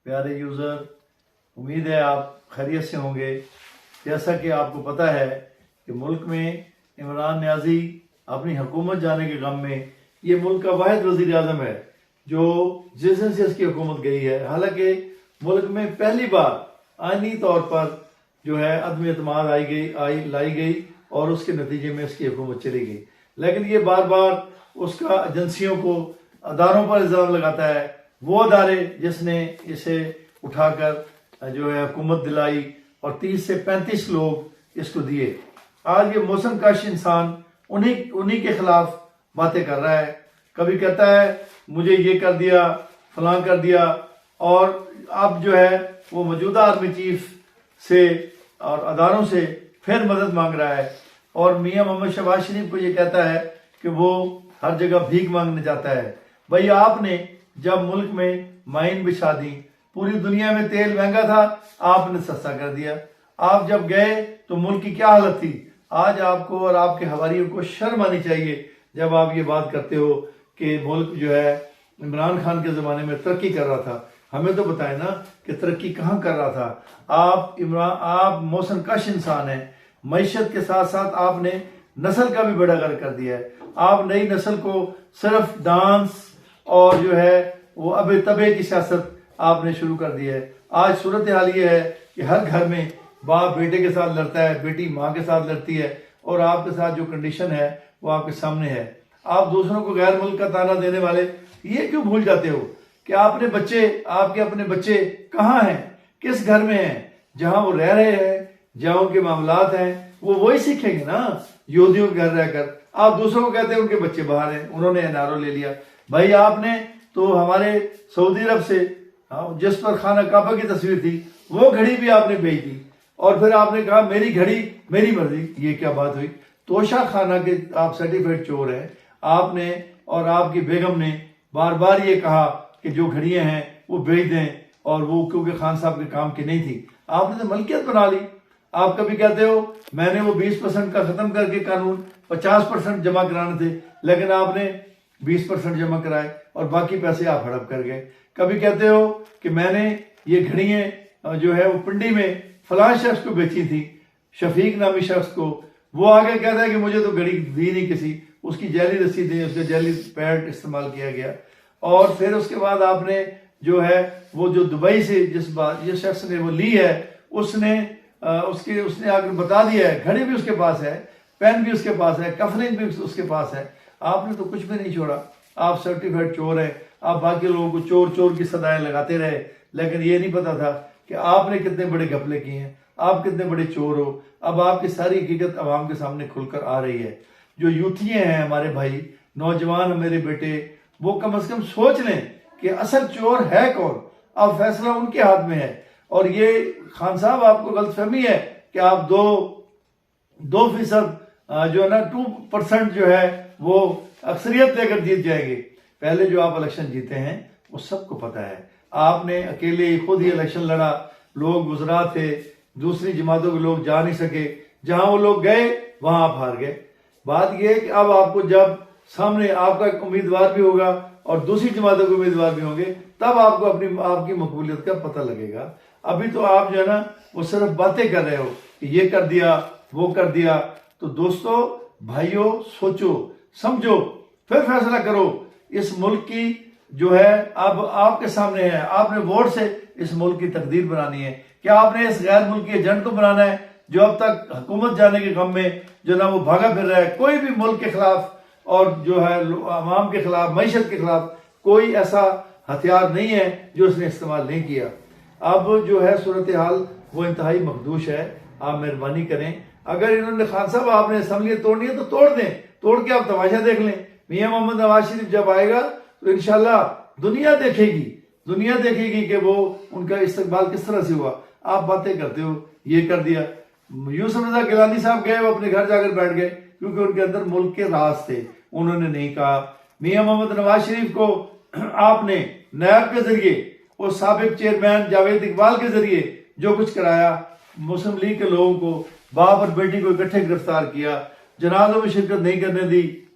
प्यारे यूज़र, उम्मीद है आप खैरियत से होंगे। जैसा कि आपको पता है कि मुल्क में इमरान न्याजी अपनी हुकूमत जाने के गम में ये मुल्क का वाहिद वज़ीर आज़म है जो जिस दिन से इसकी हुकूमत गई है। हालांकि मुल्क में पहली बार आईनी तौर पर जो है अदम एतमाद लाई गई और उसके नतीजे में इसकी हुकूमत चली गई, लेकिन ये बार बार उसका एजेंसियों को अदारों पर इल्ज़ाम लगाता है, वो अदारे जिसने इसे उठाकर जो है हुकूमत दिलाई और 30 से 35 लोग इसको दिए। आज ये मौसम काश इंसान उन्हीं के खिलाफ बातें कर रहा है। कभी कहता है मुझे ये कर दिया, फलां कर दिया, और अब जो है वो मौजूदा आर्मी चीफ से और अदारों से फिर मदद मांग रहा है और मियां मोहम्मद शहबाज शरीफ को ये कहता है कि वो हर जगह भीख मांगने जाता है। भाई, आपने जब मुल्क में माइन बिछा दी, पूरी दुनिया में तेल महंगा था, आपने सस्ता कर दिया। आप जब गए तो मुल्क की क्या हालत थी। आज आपको और आपके हवारियों को शर्म आनी चाहिए जब आप ये बात करते हो कि मुल्क जो है इमरान खान के ज़माने में तरक्की कर रहा था। हमें तो बताए ना कि तरक्की कहाँ कर रहा था। आप मौसम कश इंसान हैं। मईशत के साथ साथ आपने नस्ल का भी बड़ा गर्व कर दिया है। आप नई नस्ल को सिर्फ डांस और जो है वो अबे तबे की सियासत आपने शुरू कर दी है। आज सूरत हाल ये है कि हर घर में बाप बेटे के साथ लड़ता है, बेटी माँ के साथ लड़ती है, और आपके साथ जो कंडीशन है वो आपके सामने है। आप दूसरों को गैर मुल्क का ताना देने वाले ये क्यों भूल जाते हो कि आपके अपने बच्चे कहाँ हैं, किस घर में हैं। जहां वो रह रहे हैं, जहां उनके मामलात हैं, वो वही सीखेंगे ना यहूदियों के घर रहकर। आप दूसरों को कहते हैं उनके बच्चे बाहर हैं, उन्होंने एनआरओ ले लिया। भाई, आपने तो हमारे सऊदी अरब से जिस पर खाना काबा की तस्वीर थी वो घड़ी भी आपने भेज दी, और फिर आपने कहा मेरी घड़ी मेरी मर्जी। ये क्या बात हुई। तोशा खाना के आप सर्टिफाइड चोर हैं। आपने और आपकी बेगम ने बार बार ये कहा कि जो घड़ियां हैं वो बेच दें, और वो क्योंकि खान साहब के काम की नहीं थी। आपने तो मलकियत बना ली। आप कभी कहते हो मैंने वो 20% का खत्म करके कानून 50% जमा कराने थे, लेकिन आपने 20% जमा कराए और बाकी पैसे आप हड़प कर गए। कभी कहते हो कि मैंने ये घड़ियां जो है वो पिंडी में फलां शख्स को बेची थी, शफीक नामी शख्स को। वो आगे कहता है कि मुझे तो घड़ी दी नहीं किसी, उसकी जैली रस्सी दी, उसके जैली पैड इस्तेमाल किया गया। और फिर उसके बाद आपने जो है वो जो दुबई से जिस शख्स ने वो ली है उसने आकर बता दिया है, घड़ी भी उसके पास है, पेन भी उसके पास है, कफलिंग भी उसके पास है। आपने तो कुछ भी नहीं छोड़ा। आप सर्टिफाइड चोर हैं। आप बाकी लोगों को चोर चोर की सदाएं लगाते रहे, लेकिन ये नहीं पता था कि आपने कितने बड़े घपले किए हैं, आप कितने बड़े चोर हो। अब आपकी सारी हकीकत आवाम के सामने खुलकर आ रही है। जो यूथियां हैं हमारे भाई, नौजवान मेरे बेटे, वो कम से कम सोच लें कि असल चोर है कौन। अब फैसला उनके हाथ में है। और ये खान साहब, आपको गलतफहमी है कि आप 2% जो है ना 2% जो है वो अक्सरियत लेकर जीत जाएंगे। पहले जो आप इलेक्शन जीते हैं वो सबको पता है। आपने अकेले खुद ही इलेक्शन लड़ा, लोग गुजरा थे, दूसरी जमातों के लोग जा नहीं सके, जहां वो लोग गए वहां आप हार गए। बात यह है कि अब आपको जब सामने आपका एक उम्मीदवार भी होगा और दूसरी जमातों के उम्मीदवार भी होंगे, तब आपको आपकी मकबूलियत का पता लगेगा। अभी तो आप जो है ना वो सिर्फ बातें कर रहे हो कि ये कर दिया, वो कर दिया। तो दोस्तों, भाइयों, सोचो समझो, फिर फैसला करो। इस मुल्क की जो है अब आपके सामने है। आपने वोट से इस मुल्क की तकदीर बनानी है। क्या आपने इस गैर मुल्की एजेंट को बनाना है जो अब तक हुकूमत जाने के गम में जो ना वो भागा फिर रहा है। कोई भी मुल्क के खिलाफ और जो है अवाम के खिलाफ, मईशत के खिलाफ कोई ऐसा हथियार नहीं है जो उसने इस्तेमाल नहीं किया। अब जो है सूरत हाल वो इंतहाई मखदूश है। आप मेहरबानी करें, अगर इन्होंने खान साहब आपने असम्बली तोड़नी है तो तोड़ दें, तोड़ के आप तमाशा देख लें। मियां मोहम्मद नवाज शरीफ जब आएगा तो इंशाल्लाह दुनिया देखेगी कि वो उनका इस्तकबाल किस तरह से हुआ। आप बातें करते हो ये कर दिया। यूसुफ रजा गिलानी साहब गए, वो अपने घर जाकर बैठ गए क्योंकि उनके अंदर मुल्क के राज थे, उन्होंने नहीं कहा। मियां मोहम्मद नवाज शरीफ को आपने नायब के जरिए और साबिक चेयरमैन जावेद इकबाल के जरिए जो कुछ कराया, मुस्लिम लीग के लोगों को, बाप और बेटी को इकट्ठे गिरफ्तार किया, जनाजों में शिरकत नहीं करने दी,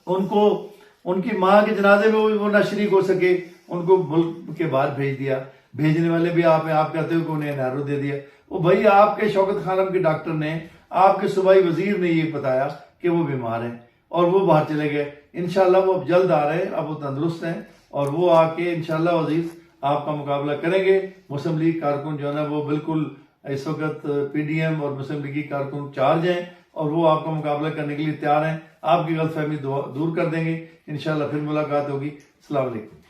उनको उनकी माँ के जनाजे में वो ना शरीक हो सके, उनको मुल्क के बाहर भेज दिया। भेजने वाले भी आप हैं, आप कहते हो कि उन्हें एनआरओ दे दिया। वो भाई आपके शौकत खानम के डॉक्टर ने, आपके सूबाई वजीर ने ये बताया कि वो बीमार हैं और वो बाहर चले गए। इंशाल्लाह वो अब जल्द आ रहे हैं, अब वो तंदुरुस्त हैं और वो आके इंशाल्लाह अजीज आपका मुकाबला करेंगे। मुस्लिम लीग कारकुन जो है ना वो बिल्कुल इस वक्त पीडीएम और मुस्लिम लीग की कारकुन चार्ज हैं और वो आपका मुकाबला करने के लिए तैयार हैं। आपकी गलतफहमी दूर कर देंगे। इंशाल्लाह फिर मुलाकात होगी। अस्सलाम वालेकुम।